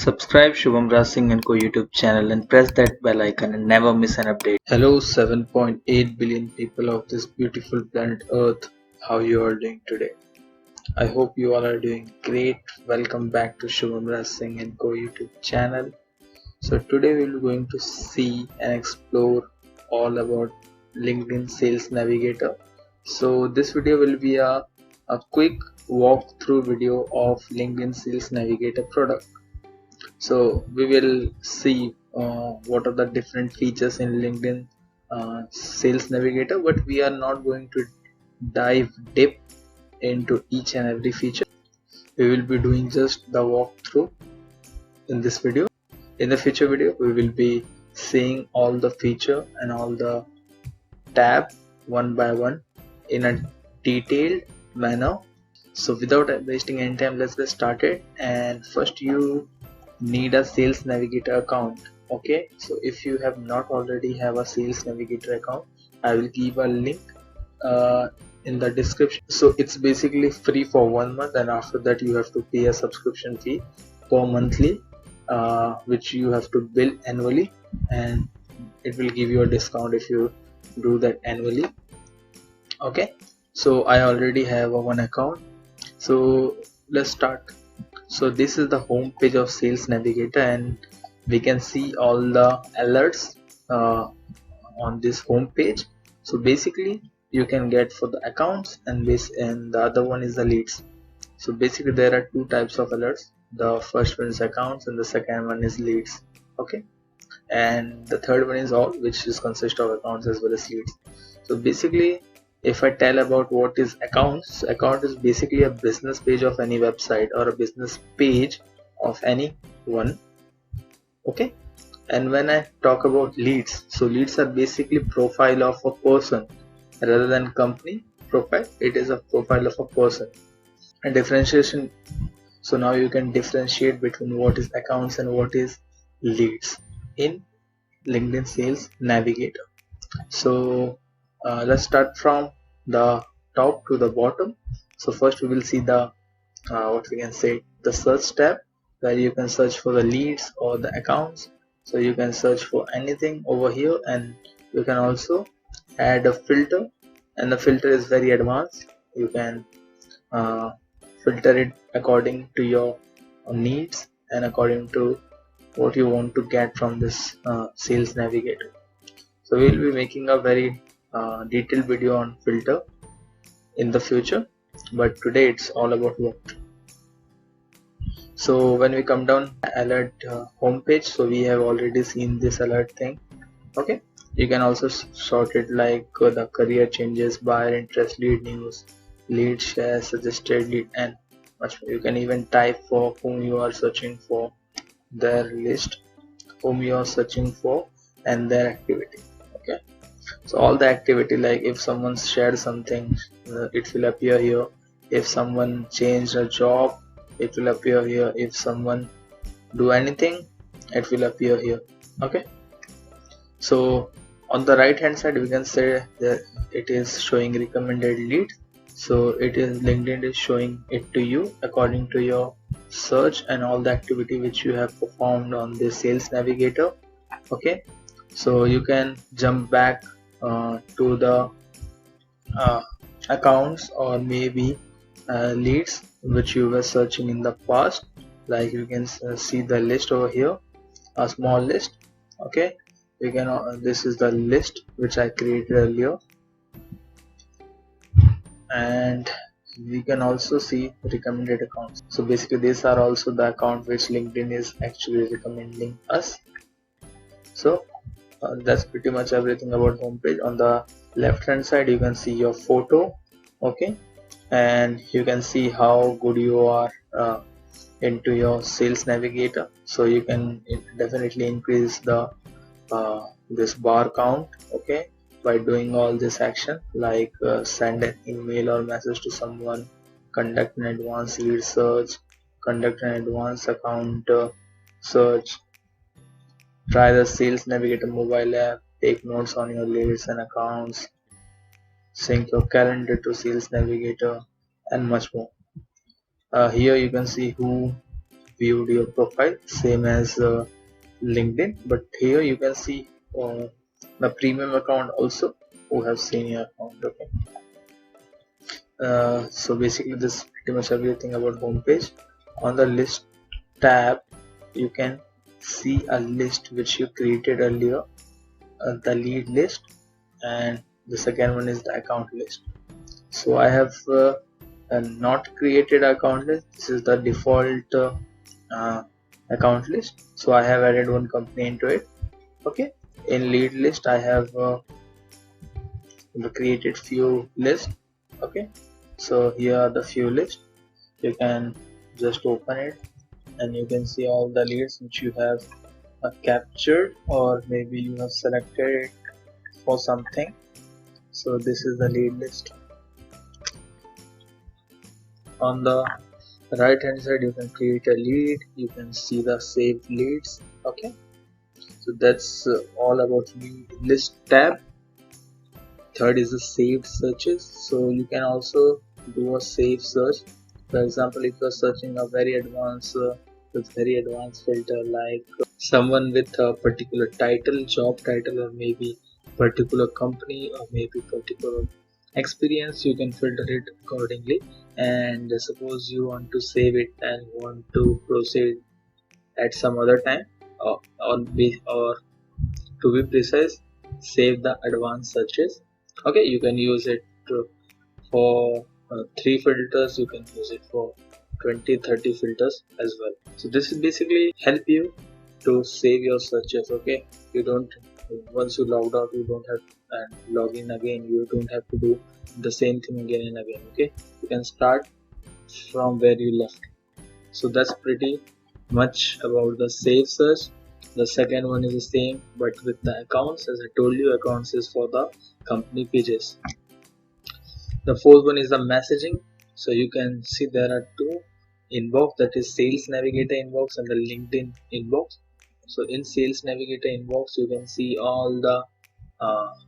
Subscribe Shubham Raj Singh and Co YouTube channel and press that bell icon and never miss an update. Hello 7.8 billion people of this beautiful planet Earth. How you all doing today? I hope you all are doing great. Welcome back to Shubham Raj Singh and Co YouTube channel. So today we'll be going to see and explore all about LinkedIn Sales Navigator. So this video will be a quick walkthrough video of LinkedIn Sales Navigator product. So we will see what are the different features in LinkedIn Sales Navigator, but we are not going to dive deep into each and every feature. We will be doing just the walkthrough in this video. In the future video, we will be seeing all the feature and all the tab one by one in a detailed manner. So without wasting any time, let's get started. And first you need a Sales Navigator account. Okay, so if you have not already have a Sales Navigator account, I will give a link in the description. So it's basically free for 1 month, and after that you have to pay a subscription fee per monthly, which you have to bill annually, and it will give you a discount if you do that annually. Okay, so I already have one account, so let's start. So this is the home page of Sales Navigator, and we can see all the alerts on this home page. So basically you can get for the accounts, and the other one is the leads. So basically there are two types of alerts. The first one is accounts and the second one is leads. Okay, and the third one is all, which is consist of accounts as well as leads. So basically, if I tell about what is accounts, account is basically a business page of any website or a business page of any one. Okay, and when I talk about leads, so leads are basically profile of a person rather than company profile. It is a profile of a person. And differentiation, so now you can differentiate between what is accounts and what is leads in LinkedIn Sales Navigator. So let's start from the top to the bottom. So first we will see the what we can say, the search tab, where you can search for the leads or the accounts. So you can search for anything over here, and you can also add a filter, and the filter is very advanced. You can filter it according to your needs and according to what you want to get from this Sales Navigator. So we will be making a very detailed video on filter in the future, but today it's all about walkthrough. So when we come down alert home page, so we have already seen this alert thing. Okay, you can also sort it like the career changes, buyer interest, lead news, lead share, suggested lead, and much more. You can even type for whom you are searching for, their list, whom you are searching for, and their activity. Okay, so all the activity, like if someone shared something, it will appear here. If someone changed a job, it will appear here. If someone do anything, it will appear here. Okay, so on the right hand side we can say that it is showing recommended lead. So it is LinkedIn is showing it to you according to your search and all the activity which you have performed on the Sales Navigator. Okay, so you can jump back to the accounts or maybe leads which you were searching in the past. Like you can see the list over here, a small list. Okay, you can this is the list which I created earlier, and we can also see recommended accounts. So basically these are also the account which LinkedIn is actually recommending us. So that's pretty much everything about homepage. On the left hand side you can see your photo. Okay, and you can see how good you are into your Sales Navigator. So you can definitely increase the this bar count, okay, by doing all this action, like send an email or message to someone, conduct an advanced lead search, conduct an advanced account search, try the Sales Navigator mobile app, take notes on your leads and accounts, sync your calendar to Sales Navigator, and much more. Here you can see who viewed your profile, same as LinkedIn, but here you can see the premium account also who have seen your account. Okay. So basically this is pretty much everything about homepage. On the list tab you can see a list which you created earlier, the lead list, and the second one is the account list. So I have not created account list. This is the default uh, account list, so I have added one company into it. Okay. In lead list I have created few lists. Okay, so here are the few lists. You can just open it and you can see all the leads which you have captured, or maybe you have selected it for something. So this is the lead list. On the right hand side you can create a lead, you can see the saved leads. Okay, so that's all about lead list tab. Third is the saved searches, so you can also do a save search. For example, if you are searching a very advanced with very advanced filter, like someone with a particular title, job title, or maybe particular company, or maybe particular experience, you can filter it accordingly. And suppose you want to save it and want to proceed at some other time, or to be precise, save the advanced searches. Okay, you can use it for 3 filters, you can use it for 20-30 filters as well. So this is basically help you to save your searches. Okay, you don't, once you logged out, you don't have and log in again, you don't have to do the same thing again and again. Okay, you can start from where you left. So that's pretty much about the save search. The second one is the same, but with the accounts. As I told you, accounts is for the company pages. The fourth one is the messaging. So you can see there are two inbox, that is Sales Navigator inbox and the LinkedIn inbox. So in Sales Navigator inbox you can see all the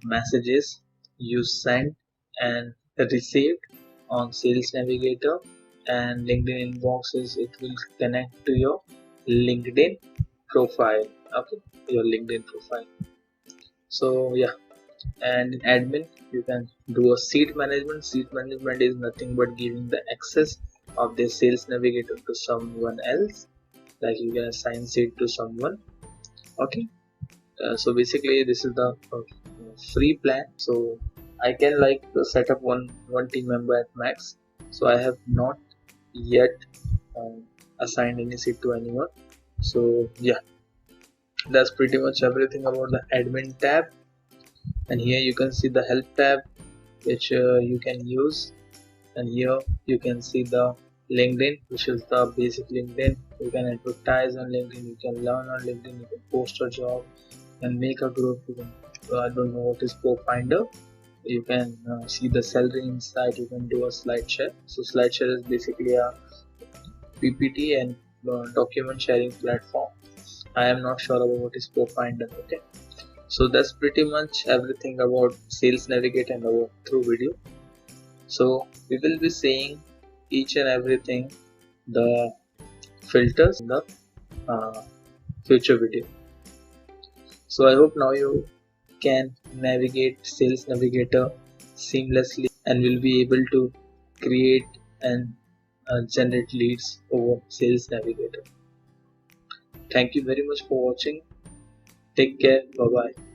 messages you sent and received on Sales Navigator, and LinkedIn inbox is, it will connect to your LinkedIn profile. Okay, your LinkedIn profile. So yeah, and in admin you can do a seat management. Seat management is nothing but giving the access of the Sales Navigator to someone else, like you can assign seat to someone. Okay, so basically this is the free plan. So I can like set up one team member at max, so I have not yet um, assigned any seat to anyone. So yeah, that's pretty much everything about the admin tab. And here you can see the help tab which you can use, and here you can see the LinkedIn, which is the basic LinkedIn. You can advertise on LinkedIn, you can learn on LinkedIn, you can post a job and make a group. You can, I don't know what is ProFinder. You can see the salary inside. You can do a slide share. So slide share is basically a PPT and document sharing platform. I am not sure about what is ProFinder. Okay, so that's pretty much everything about Sales Navigator and our through video. So we will be saying each and everything, the filters in the uh, future video. So I hope now you can navigate Sales Navigator seamlessly and will be able to create and generate leads over Sales Navigator. Thank you very much for watching. Take care. Bye bye.